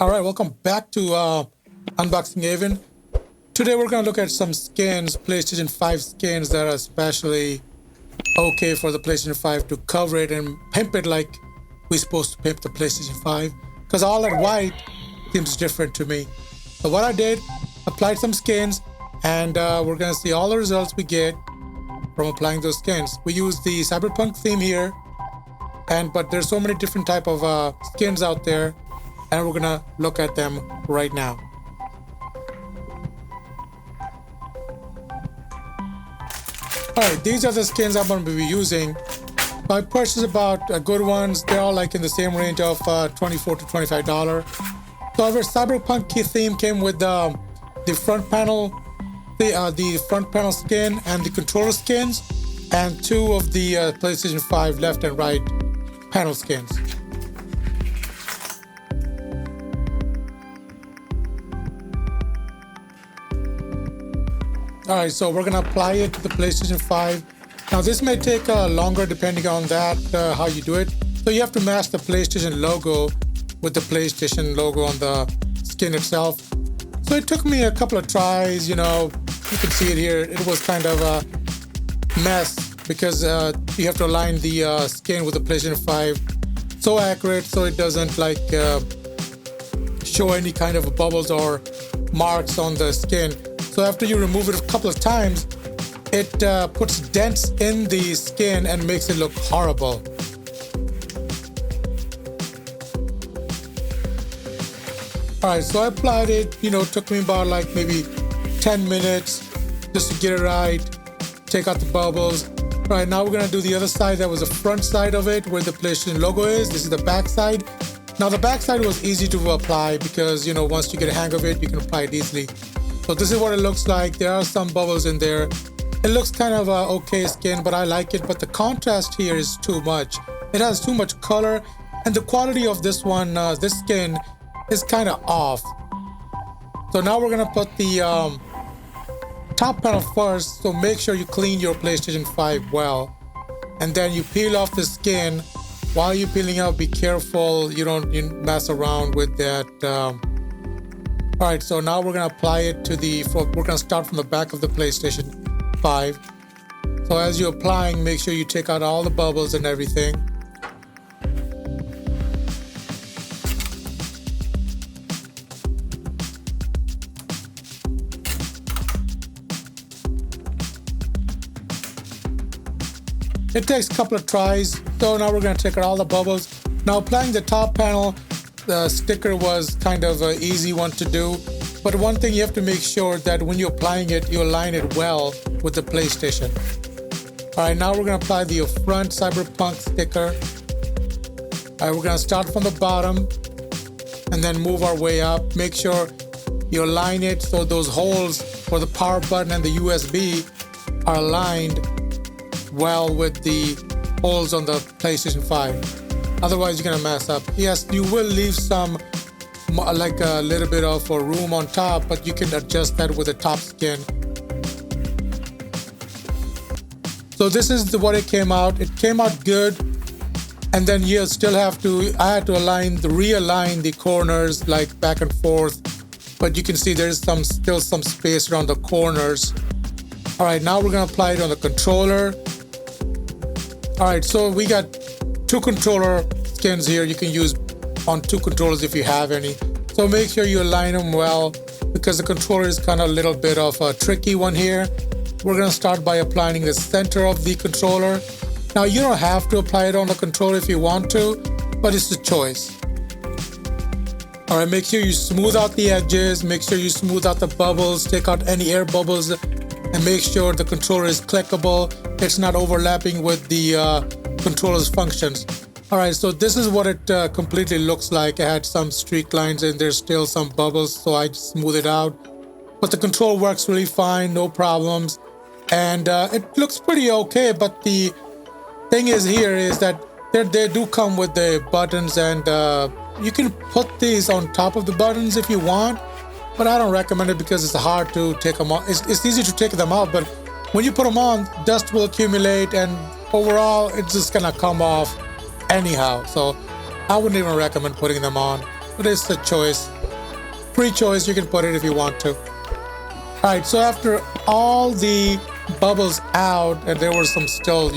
All right, welcome back to Unboxing Haven. Today we're going to look at some skins, PlayStation 5 skins that are especially okay for the PlayStation 5 to cover it and pimp it like we're supposed to pimp the PlayStation 5. Because all that white seems different to me. So what I did, applied some skins, and we're going to see all the results we get from applying those skins. We use the Cyberpunk theme here, but there's so many different type of skins out there, and we're gonna look at them right now. All right, these are the skins I'm gonna be using. I purchased about good ones. They're all like in the same range of $24 to $25. So our Cyberpunk key theme came with the front panel, the front panel skin and the controller skins, and two of the PlayStation 5 left and right panel skins. All right, so we're gonna apply it to the PlayStation 5. Now this may take longer depending on that, how you do it. So you have to match the PlayStation logo with the PlayStation logo on the skin itself. So it took me a couple of tries, you can see it here. It was kind of a mess because you have to align the skin with the PlayStation 5 so accurate so it doesn't like show any kind of bubbles or marks on the skin. So after you remove it a couple of times, it puts dents in the skin and makes it look horrible. All right, so I applied it, it took me about like maybe 10 minutes just to get it right, take out the bubbles. All right, now we're gonna do the other side. That was the front side of it where the PlayStation logo is. This is the back side. Now the back side was easy to apply because, once you get a hang of it, you can apply it easily. So this is what it looks like. There are some bubbles in there. It looks kind of okay skin, but I like it. But the contrast here is too much. It has too much color, and the quality of this one, this skin, is kind of off. So now we're gonna put the top panel first. So make sure you clean your PlayStation 5 well, and then you peel off the skin. While you're peeling out, be careful you don't mess around with that. All right, so now we're gonna apply it to we're gonna start from the back of the PlayStation 5. So as you're applying, make sure you take out all the bubbles and everything. It takes a couple of tries. So now we're gonna take out all the bubbles. Now applying the top panel, the sticker was kind of an easy one to do, but one thing you have to make sure that when you're applying it, you align it well with the PlayStation. All right, now we're gonna apply the front Cyberpunk sticker. All right, we're gonna start from the bottom and then move our way up. Make sure you align it so those holes for the power button and the USB are aligned well with the holes on the PlayStation 5. Otherwise, you're gonna mess up. Yes, you will leave some, like a little bit of a room on top, but you can adjust that with the top skin. So this is what it came out. It came out good, and then you still have to. I had to realign the corners like back and forth, but you can see there's still some space around the corners. All right, now we're gonna apply it on the controller. All right, so we got two controller skins here. You can use on two controllers if you have any. So make sure you align them well because the controller is kind of a little bit of a tricky one here. We're gonna start by applying the center of the controller. Now you don't have to apply it on the controller if you want to, but it's a choice. All right, make sure you smooth out the edges, make sure you smooth out the bubbles, take out any air bubbles, and make sure the controller is clickable. It's not overlapping with the controller's functions. All right, so this is what it completely looks like. I had some streak lines and there's still some bubbles, so I just smooth it out. But the control works really fine, no problems. And it looks pretty okay, but the thing is here is that they do come with the buttons, and you can put these on top of the buttons if you want, but I don't recommend it because it's hard to take them off. It's easy to take them out, but when you put them on, dust will accumulate, and overall, it's just gonna come off anyhow. So I wouldn't even recommend putting them on. It is a choice. Free choice, you can put it if you want to. Alright, so after all the bubbles out, and there were some still,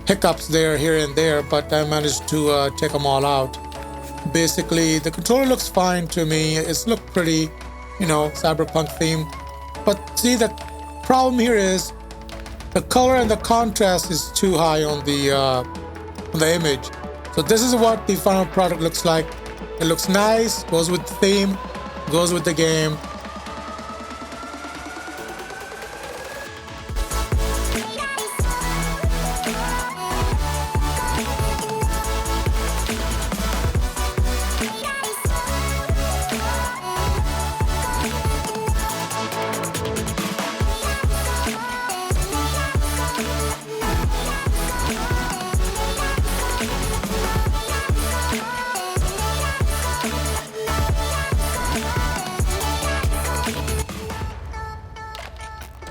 hiccups there, here and there, but I managed to take them all out. Basically, the controller looks fine to me. It's looked pretty, cyberpunk theme. But see, the problem here is the color and the contrast is too high on the image. So this is what the final product looks like. It looks nice, goes with the theme, goes with the game.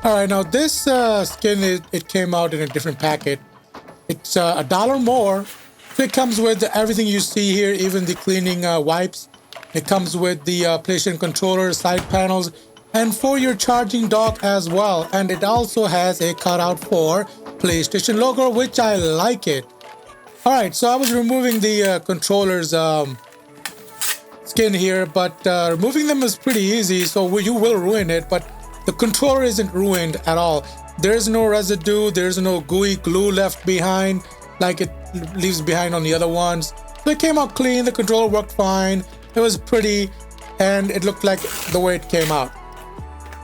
All right, now this skin, it came out in a different packet. It's $1 more. So it comes with everything you see here, even the cleaning wipes. It comes with the PlayStation controller, side panels, and for your charging dock as well. And it also has a cutout for PlayStation logo, which I like it. All right, so I was removing the controller's skin here, but removing them is pretty easy, so you will ruin it, but the controller isn't ruined at all. There's no residue, there's no gooey glue left behind like it leaves behind on the other ones. So it came out clean, the controller worked fine, it was pretty, and it looked like the way it came out.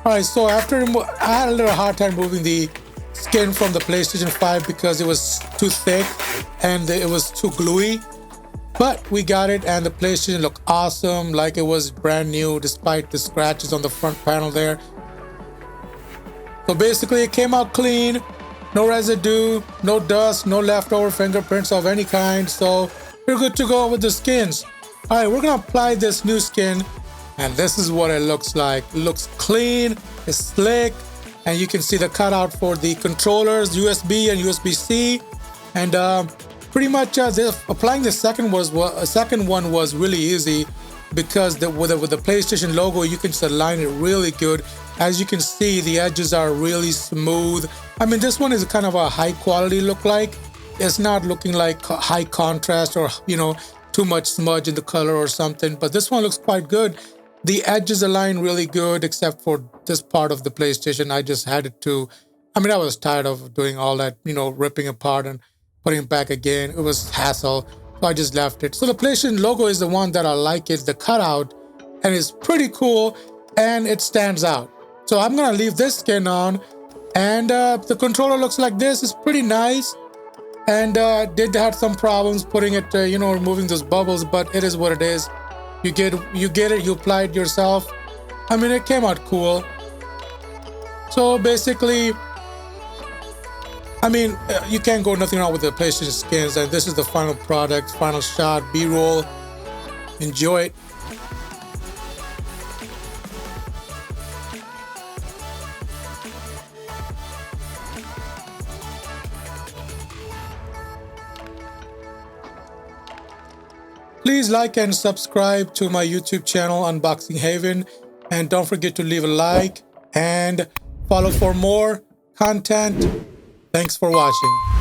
Alright, so after I had a little hard time moving the skin from the PlayStation 5 because it was too thick and it was too gluey. But we got it, and the PlayStation looked awesome, like it was brand new despite the scratches on the front panel there. So basically it came out clean, no residue, no dust, no leftover fingerprints of any kind. So we're good to go with the skins. All right, we're gonna apply this new skin, and this is what it looks like. It looks clean, it's slick, and you can see the cutout for the controllers, USB and USB-C. And pretty much applying the second one was really easy because with the PlayStation logo, you can just align it really good. As you can see, the edges are really smooth. I mean, this one is kind of a high quality look like. It's not looking like high contrast or, too much smudge in the color or something. But this one looks quite good. The edges align really good, except for this part of the PlayStation. I just had it to, I was tired of doing all that, ripping apart and putting it back again. It was hassle. So I just left it. So the PlayStation logo is the one that I like. It's the cutout, and it's pretty cool, and it stands out. So I'm gonna leave this skin on, and the controller looks like this. It's pretty nice, and did have some problems putting it, removing those bubbles, but it is what it is. You get it. You apply it yourself. It came out cool. So basically, you can't go nothing wrong with the PlayStation skins, and this is the final product, final shot, B-roll. Enjoy it. Please like and subscribe to my YouTube channel, Unboxing Haven, and don't forget to leave a like and follow for more content. Thanks for watching.